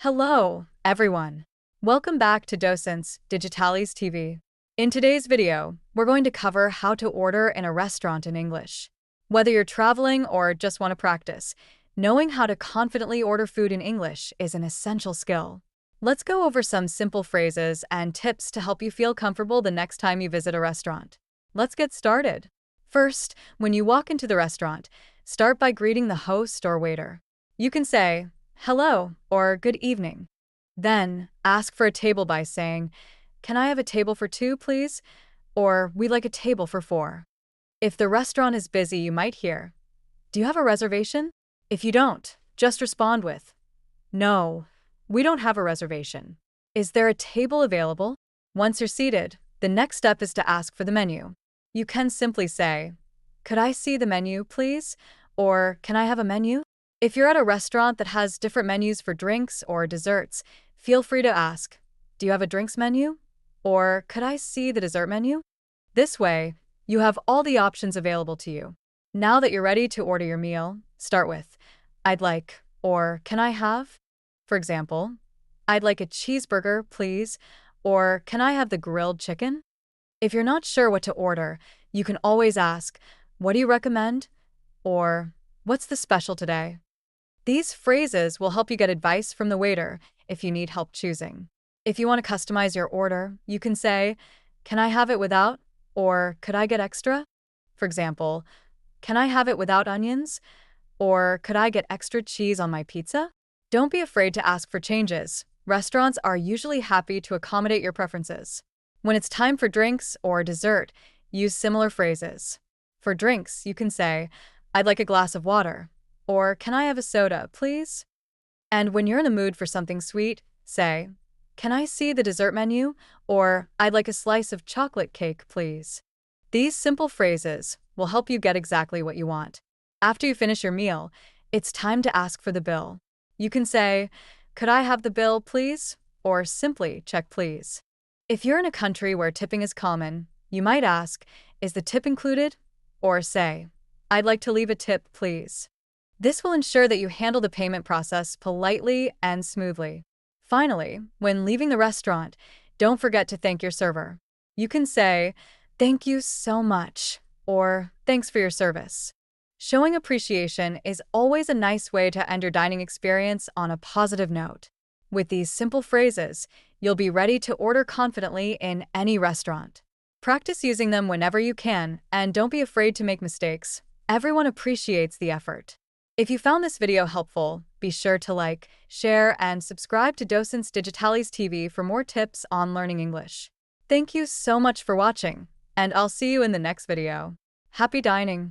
Hello, everyone. Welcome back to Docents Digitalis TV. In today's video, we're going to cover how to order in a restaurant in English. Whether you're traveling or just want to practice, knowing how to confidently order food in English is an essential skill. Let's go over some simple phrases and tips to help you feel comfortable the next time you visit a restaurant. Let's get started. First, when you walk into the restaurant, start by greeting the host or waiter. You can say, "Hello" or "Good evening." Then, ask for a table by saying, "Can I have a table for two, please?" Or, "We'd like a table for four." If the restaurant is busy, you might hear, "Do you have a reservation?" If you don't, just respond with, "No, we don't have a reservation. Is there a table available?" Once you're seated, the next step is to ask for the menu. You can simply say, "Could I see the menu, please?" Or, "Can I have a menu?" If you're at a restaurant that has different menus for drinks or desserts, feel free to ask, "Do you have a drinks menu?" Or, "Could I see the dessert menu?" This way, you have all the options available to you. Now that you're ready to order your meal, start with, "I'd like," or "Can I have?" For example, "I'd like a cheeseburger, please," or "Can I have the grilled chicken?" If you're not sure what to order, you can always ask, "What do you recommend?" Or, "What's the special today?" These phrases will help you get advice from the waiter if you need help choosing. If you want to customize your order, you can say, "Can I have it without?" Or, "Could I get extra?" For example, "Can I have it without onions?" Or, "Could I get extra cheese on my pizza?" Don't be afraid to ask for changes. Restaurants are usually happy to accommodate your preferences. When it's time for drinks or dessert, use similar phrases. For drinks, you can say, "I'd like a glass of water," or "Can I have a soda, please?" And when you're in the mood for something sweet, say, "Can I see the dessert menu?" Or, "I'd like a slice of chocolate cake, please." These simple phrases will help you get exactly what you want. After you finish your meal, it's time to ask for the bill. You can say, "Could I have the bill, please?" Or simply check please. If you're in a country where tipping is common, you might ask, "Is the tip included?" Or say, "I'd like to leave a tip, please." This will ensure that you handle the payment process politely and smoothly. Finally, when leaving the restaurant, don't forget to thank your server. You can say, "Thank you so much," or "Thanks for your service." Showing appreciation is always a nice way to end your dining experience on a positive note. With these simple phrases, you'll be ready to order confidently in any restaurant. Practice using them whenever you can, and don't be afraid to make mistakes. Everyone appreciates the effort. If you found this video helpful, be sure to like, share, and subscribe to Docents Digitalis TV for more tips on learning English. Thank you so much for watching, and I'll see you in the next video. Happy dining!